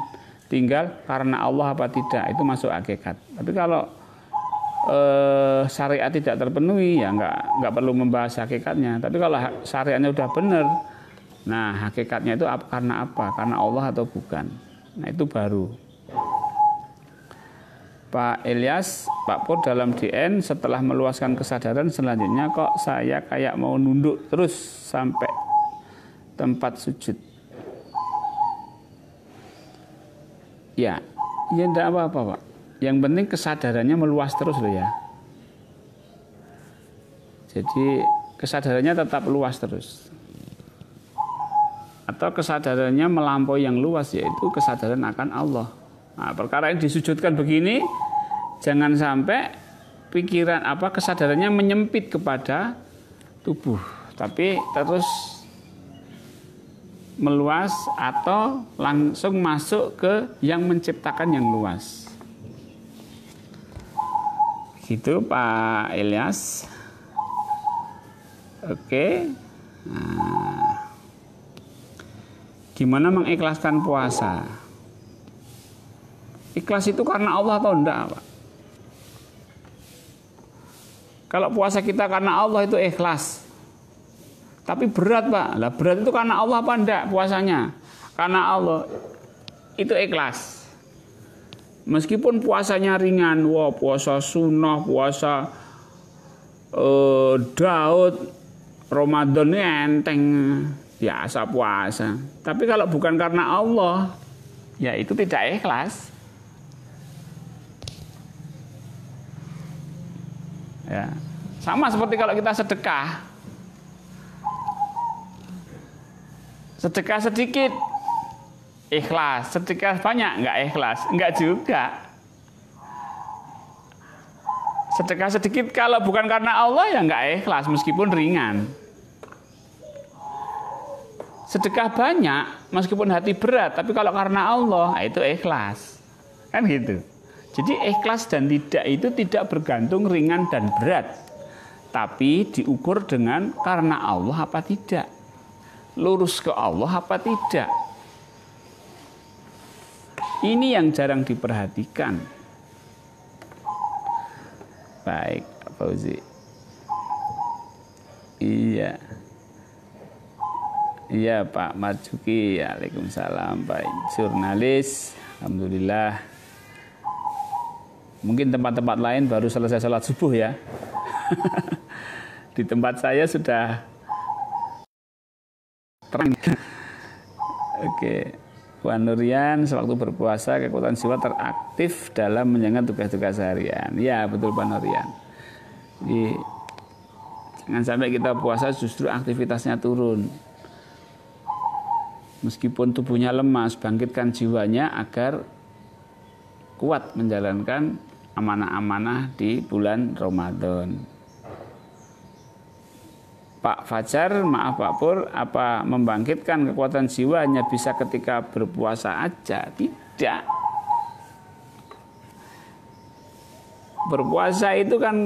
tinggal karena Allah apa tidak, itu masuk hakikat. Tapi kalau syariat tidak terpenuhi, ya nggak perlu membahas hakikatnya. Tapi kalau syariatnya sudah benar, nah hakikatnya itu karena apa? Karena Allah atau bukan? Nah itu baru. Pak Ilyas, Pak Pur dalam DN setelah meluaskan kesadaran selanjutnya kok saya kayak mau nunduk terus sampai tempat sujud. Ya enggak apa-apa Pak. Yang penting kesadarannya meluas terus loh ya. Jadi kesadarannya tetap luas terus. Atau kesadarannya melampaui yang luas, yaitu kesadaran akan Allah. Nah, perkara yang disujudkan begini, jangan sampai pikiran kesadarannya menyempit kepada tubuh, tapi terus meluas atau langsung masuk ke yang menciptakan yang luas. Gitu Pak Ilyas. Oke. Nah, gimana mengikhlaskan puasa? Ikhlas itu karena Allah atau enggak Pak? Kalau puasa kita karena Allah itu ikhlas. Tapi berat Pak. Lah berat itu karena Allah apa enggak puasanya? Karena Allah itu ikhlas. Meskipun puasanya ringan, wah puasa sunnah, puasa Daud, Ramadan ini enteng, biasa puasa. Tapi kalau bukan karena Allah, ya itu tidak ikhlas. Ya. Sama seperti kalau kita sedekah. Sedekah sedikit ikhlas, sedekah banyak enggak ikhlas, enggak juga. Sedekah sedikit kalau bukan karena Allah ya enggak ikhlas meskipun ringan. Sedekah banyak meskipun hati berat, tapi kalau karena Allah itu ikhlas. Kan gitu. Jadi ikhlas dan tidak itu tidak bergantung ringan dan berat, tapi diukur dengan karena Allah apa tidak, lurus ke Allah apa tidak. Ini yang jarang diperhatikan. Baik, Fauzi. Iya. Iya Pak Marjuki, waalaikumsalam Pak jurnalis, alhamdulillah. Mungkin tempat-tempat lain baru selesai sholat subuh ya. Di tempat saya sudah terang. Oke, Puan Nurian, sewaktu berpuasa kekuatan jiwa teraktif dalam menjalankan tugas-tugas harian. Ya betul Pak Nurian. Jadi jangan sampai kita puasa justru aktivitasnya turun. Meskipun tubuhnya lemas, bangkitkan jiwanya agar kuat menjalankan amanah-amanah di bulan Ramadan. Pak Fajar, maaf Pak Pur, apa membangkitkan kekuatan jiwa hanya bisa ketika berpuasa aja? Tidak. Berpuasa itu kan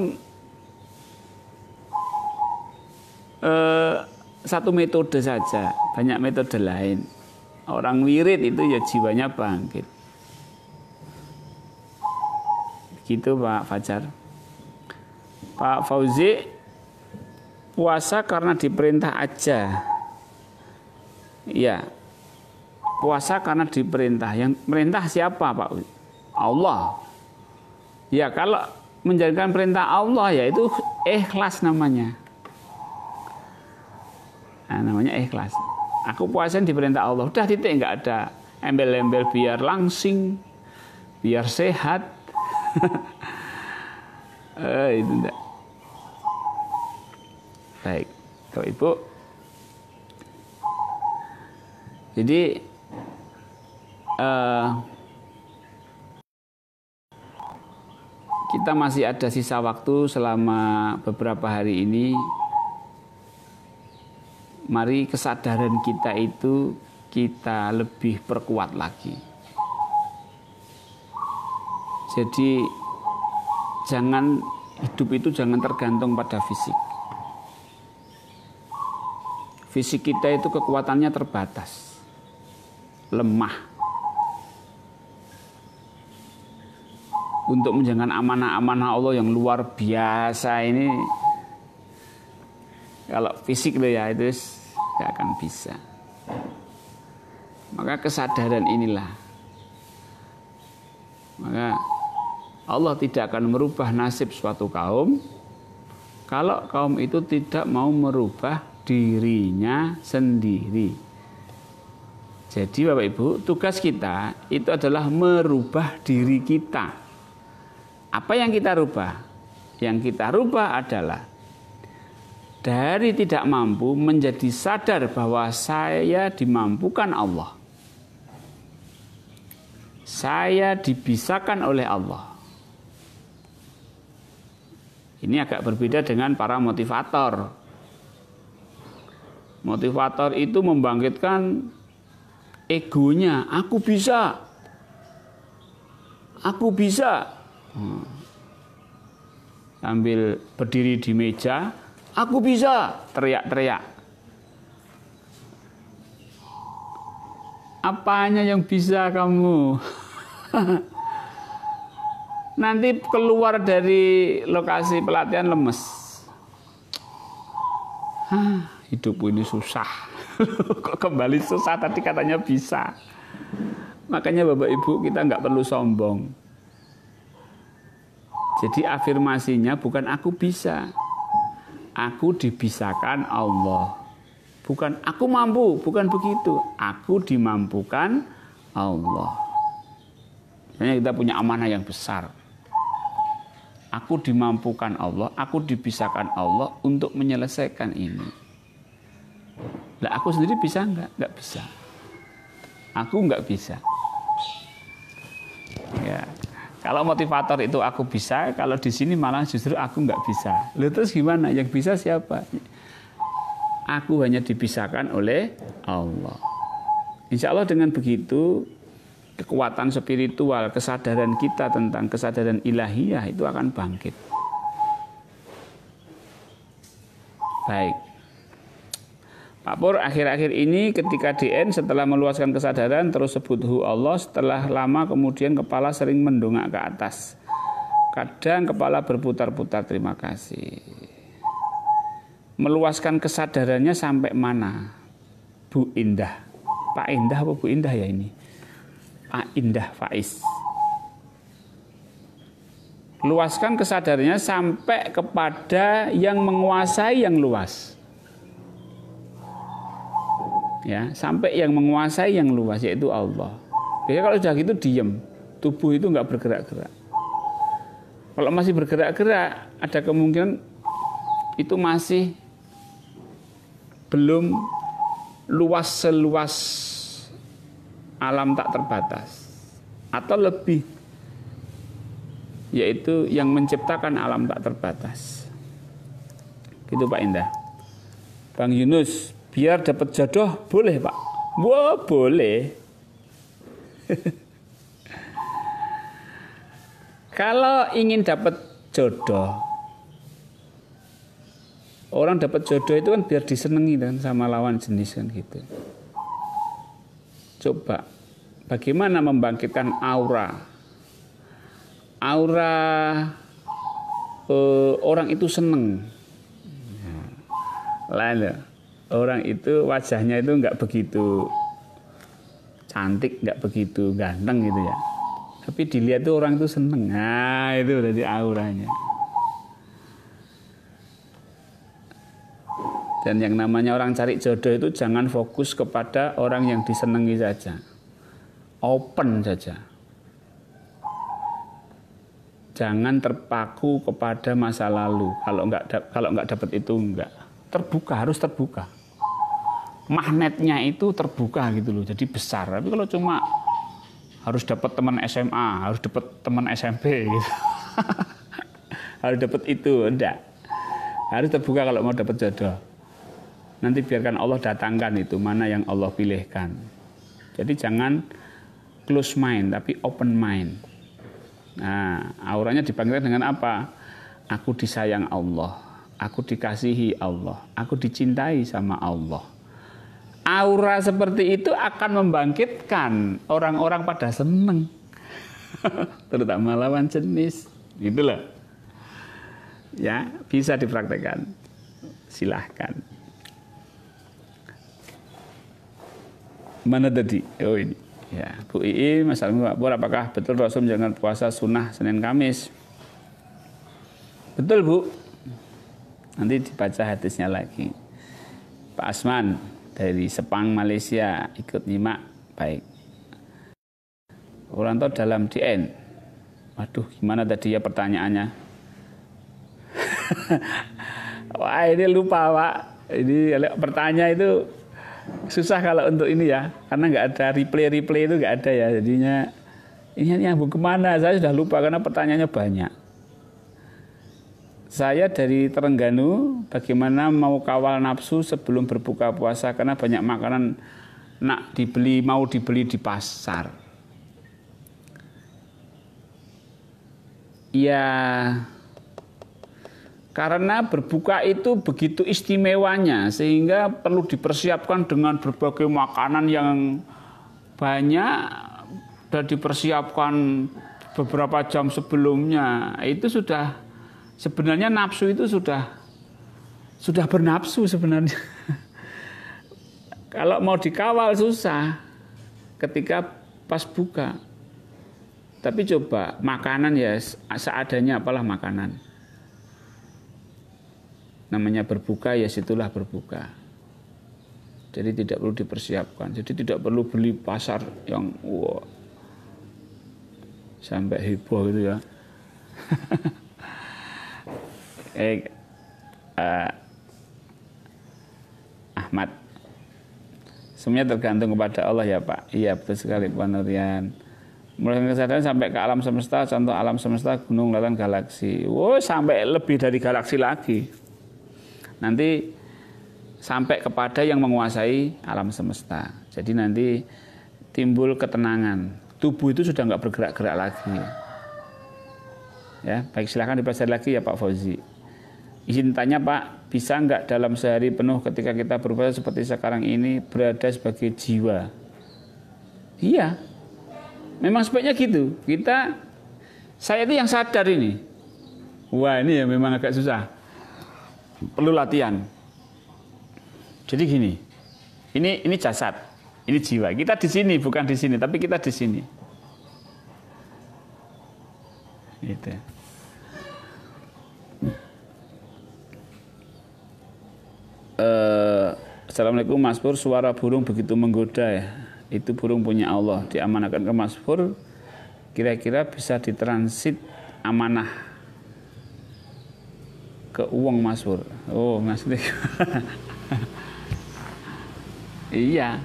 satu metode saja, banyak metode lain. Orang wirid itu ya jiwanya bangkit. Gitu Pak Fajar. Pak Fauzi, puasa karena diperintah aja. Ya, puasa karena diperintah. Yang perintah siapa, Pak? Allah. Ya, kalau menjalankan perintah Allah ya itu ikhlas namanya. Nah, namanya ikhlas. Aku puasain diperintah Allah. Udah titik, nggak ada embel-embel biar langsing, biar sehat. Itu enggak. Baik, kalau Ibu. Jadi kita masih ada sisa waktu selama beberapa hari ini. Mari kesadaran kita itu kita lebih perkuat lagi. Jadi jangan hidup itu jangan tergantung pada fisik. Fisik kita itu kekuatannya terbatas, lemah. Untuk menjalankan amanah-amanah Allah yang luar biasa ini, kalau fisik loh ya itu gak akan bisa. Maka kesadaran inilah, maka Allah tidak akan merubah nasib suatu kaum kalau kaum itu tidak mau merubah dirinya sendiri. Jadi Bapak Ibu, tugas kita itu adalah merubah diri kita. Apa yang kita rubah? Yang kita rubah adalah dari tidak mampu menjadi sadar bahwa saya dimampukan Allah. Saya dibisakan oleh Allah. Ini agak berbeda dengan para motivator. Motivator itu membangkitkan egonya, aku bisa. Aku bisa. Sambil berdiri di meja, aku bisa, teriak-teriak. Apanya yang bisa kamu? Nanti keluar dari lokasi pelatihan lemes. Hidupku ini susah. Kok kembali susah, tadi katanya bisa. Makanya Bapak Ibu kita nggak perlu sombong. Jadi afirmasinya bukan aku bisa. Aku dibisakan Allah. Bukan aku mampu, bukan begitu. Aku dimampukan Allah. Makanya kita punya amanah yang besar. Aku dimampukan Allah, aku dibisakan Allah untuk menyelesaikan ini. Lah aku sendiri bisa enggak? Enggak bisa. Aku enggak bisa. Ya. Kalau motivator itu aku bisa, kalau di sini malah justru aku enggak bisa. Lalu terus gimana? Yang bisa siapa? Aku hanya dipisahkan oleh Allah. Insya Allah dengan begitu kekuatan spiritual, kesadaran kita tentang kesadaran ilahiyah itu akan bangkit. Baik. Pak Pur, akhir-akhir ini ketika DN setelah meluaskan kesadaran terus sebut hu Allah, setelah lama kemudian kepala sering mendongak ke atas. Kadang kepala berputar-putar, terima kasih. Meluaskan kesadarannya sampai mana? Bu Indah. Pak Indah apa Bu Indah ya ini? Pak Indah Faiz. Luaskan kesadarannya sampai kepada yang menguasai yang luas. Ya, sampai yang menguasai yang luas yaitu Allah. Biasanya kalau sudah gitu diem, tubuh itu nggak bergerak-gerak. Kalau masih bergerak-gerak, ada kemungkinan itu masih belum luas seluas alam tak terbatas atau lebih, yaitu yang menciptakan alam tak terbatas. Gitu Pak Indah. Bang Yunus, biar dapat jodoh boleh Pak? Wah boleh. Kalau ingin dapat jodoh, orang dapat jodoh itu kan biar disenangi kan sama lawan jenis kan gitu. Coba bagaimana membangkitkan aura orang itu seneng. Lalu orang itu wajahnya itu nggak begitu cantik, nggak begitu ganteng gitu ya. Tapi dilihat tuh orang itu seneng. Nah, itu berarti auranya. Dan yang namanya orang cari jodoh itu jangan fokus kepada orang yang disenangi saja. Open saja. Jangan terpaku kepada masa lalu. Kalau nggak dapat itu enggak. Terbuka, harus terbuka. Magnetnya itu terbuka gitu loh. Jadi besar. Tapi kalau cuma harus dapat teman SMA, harus dapat teman SMP gitu. Harus dapat itu, enggak. Harus terbuka kalau mau dapat jodoh. Nanti biarkan Allah datangkan itu mana yang Allah pilihkan. Jadi jangan close mind tapi open mind. Nah, auranya dibangkitkan dengan apa? Aku disayang Allah, aku dikasihi Allah, aku dicintai sama Allah. Aura seperti itu akan membangkitkan orang-orang pada seneng. Terutama lawan jenis. Itulah. Ya, bisa dipraktekkan. Silahkan. Mana tadi? Oh ini. Ya, Bu Ii, Mas Almi, Pak Pur, apakah betul Rasul menjalankan puasa sunnah Senin Kamis? Betul, Bu. Nanti dibaca hadisnya lagi. Pak Asman dari Sepang, Malaysia ikut nyimak. Baik. Orang tahu dalam DN. Waduh, gimana tadi ya pertanyaannya? Wah, ini lupa, Pak. Ini pertanyaan itu susah kalau untuk ini ya, karena nggak ada replay itu nggak ada ya, jadinya ini nyambung kemana saya sudah lupa karena pertanyaannya banyak. Saya dari Terengganu, bagaimana mau kawal nafsu sebelum berbuka puasa karena banyak makanan mau dibeli di pasar. Ya, karena berbuka itu begitu istimewanya sehingga perlu dipersiapkan dengan berbagai makanan yang banyak dan dipersiapkan beberapa jam sebelumnya. Itu sudah sebenarnya nafsu itu sudah bernafsu sebenarnya. Kalau mau dikawal susah ketika pas buka. Tapi coba makanan ya seadanya, apalah makanan. Namanya berbuka ya situlah berbuka. Jadi tidak perlu dipersiapkan. Jadi tidak perlu beli pasar yang sampai heboh gitu ya. Ahmad, semuanya tergantung kepada Allah ya Pak. Iya betul sekali Pak Nurian. Mulai kesadaran sampai ke alam semesta, contoh alam semesta, gunung, lautan, galaksi. Sampai lebih dari galaksi lagi. Nanti sampai kepada yang menguasai alam semesta. Jadi nanti timbul ketenangan. Tubuh itu sudah nggak bergerak-gerak lagi. Ya, baik silakan dipelajari lagi ya Pak Fauzi. Izin tanya Pak, bisa nggak dalam sehari penuh ketika kita berpuasa seperti sekarang ini berada sebagai jiwa? Iya, memang sebaiknya gitu. Saya itu yang sadar ini. Wah ini ya memang agak susah. Perlu latihan. Jadi gini, ini jasad, ini jiwa. Kita di sini, bukan di sini, tapi kita di sini. Gitu. Assalamualaikum Mas Pur, suara burung begitu menggoda ya. Itu burung punya Allah, diamanahkan ke Mas Pur. Kira-kira bisa ditransit amanah ke uang Mas Pur. Oh maksudnya iya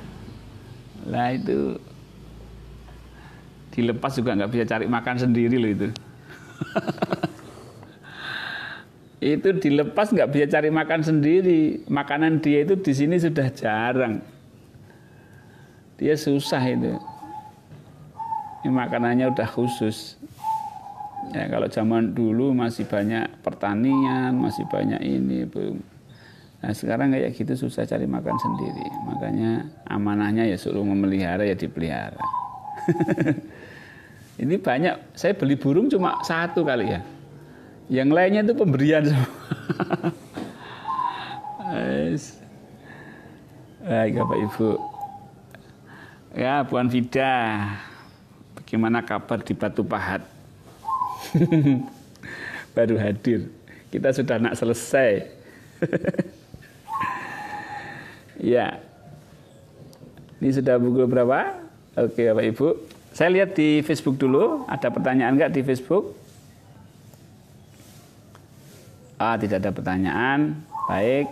lah, itu dilepas juga nggak bisa cari makan sendiri loh itu. Itu dilepas nggak bisa cari makan sendiri. Makanan dia itu di sini sudah jarang. Dia susah itu. Ini makanannya udah khusus. Ya kalau zaman dulu masih banyak pertanian, masih banyak ini. Nah sekarang kayak gitu susah cari makan sendiri. Makanya amanahnya ya suruh memelihara ya dipelihara. Ini banyak. Saya beli burung cuma satu kali ya. Yang lainnya itu pemberian semua. Baik Bapak Ibu. Ya, Puan Vida, bagaimana kabar di Batu Pahat? Baru hadir. Kita sudah nak selesai. Ya. Ini sudah pukul berapa? Oke Bapak Ibu. Saya lihat di Facebook dulu. Ada pertanyaan enggak di Facebook? Tidak ada pertanyaan. Baik.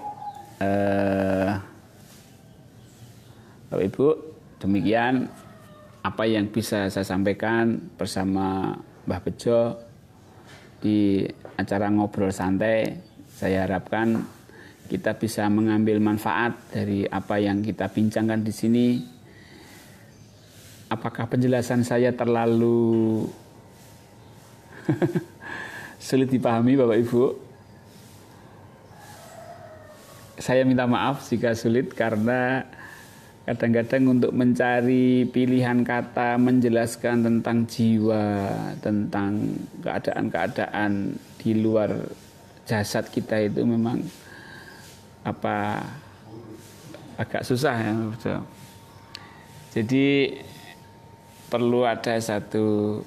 Bapak Ibu, demikian apa yang bisa saya sampaikan bersama Mbah Bejo di acara ngobrol santai. Saya harapkan kita bisa mengambil manfaat dari apa yang kita bincangkan di sini. Apakah penjelasan saya terlalu sulit dipahami Bapak Ibu? Saya minta maaf jika sulit, karena kadang-kadang untuk mencari pilihan kata menjelaskan tentang jiwa, tentang keadaan-keadaan di luar jasad kita itu memang agak susah ya. Jadi perlu ada satu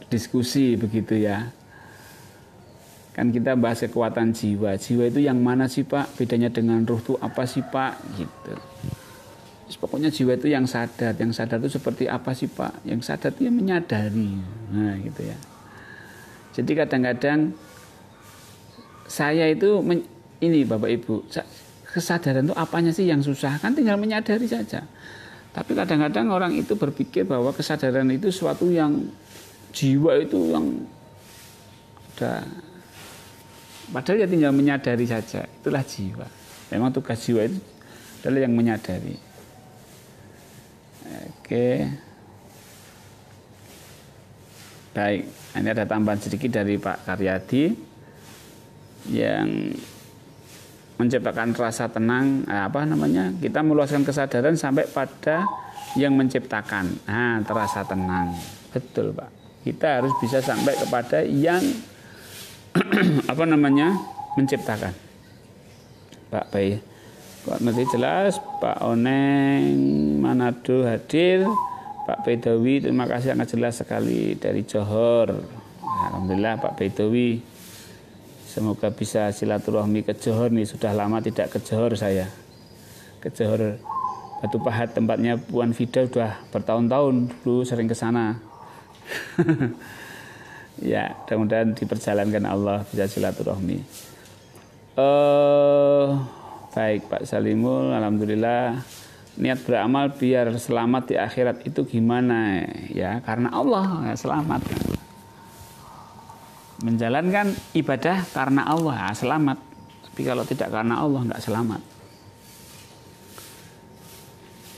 diskusi begitu ya. Kan kita bahas kekuatan jiwa. Jiwa itu yang mana sih Pak? Bedanya dengan ruh itu apa sih Pak? Gitu. Pokoknya jiwa itu yang sadar. Yang sadar itu seperti apa sih Pak? Yang sadar itu yang menyadari. Nah gitu ya. Jadi kadang-kadang saya itu ini Bapak Ibu, kesadaran itu apanya sih yang susah? Kan tinggal menyadari saja. Tapi kadang-kadang orang itu berpikir bahwa kesadaran itu suatu yang jiwa itu yang udah, padahal ya tinggal menyadari saja. Itulah jiwa. Memang tugas jiwa itu adalah yang menyadari. Oke. Baik, ini ada tambahan sedikit dari Pak Karyadi yang menciptakan rasa tenang, kita meluaskan kesadaran sampai pada yang menciptakan. Nah, terasa tenang. Betul, Pak. Kita harus bisa sampai kepada yang menciptakan. Pak Bay, Pak Mesti jelas, Pak Oneng Manado hadir, Pak Bedawi terima kasih, sangat jelas sekali dari Johor. Alhamdulillah Pak Bedawi. Semoga bisa silaturahmi ke Johor nih, sudah lama tidak ke Johor saya. Ke Johor Batu Pahat tempatnya Puan Vida, sudah bertahun-tahun dulu sering ke sana. Ya, mudah-mudahan diperjalankan Allah bisa silaturahmi. Baik Pak Salimul, alhamdulillah. Niat beramal biar selamat di akhirat itu gimana ya? Karena Allah ya, selamat. Menjalankan ibadah karena Allah ya, selamat. Tapi kalau tidak karena Allah nggak selamat.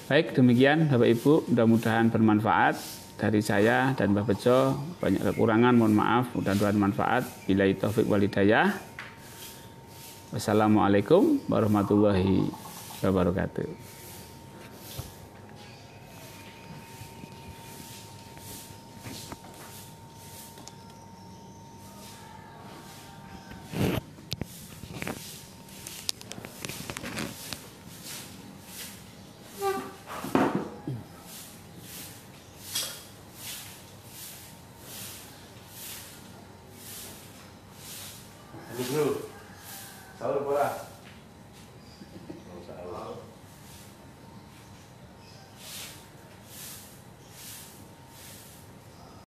Baik, demikian Bapak Ibu, mudah-mudahan bermanfaat dari saya dan Mbah Bejo. Banyak kekurangan, mohon maaf, mudah-mudahan bermanfaat. Billahi taufik wal hidayah. Wassalamualaikum warahmatullahi wabarakatuh. Bro, sahur pula.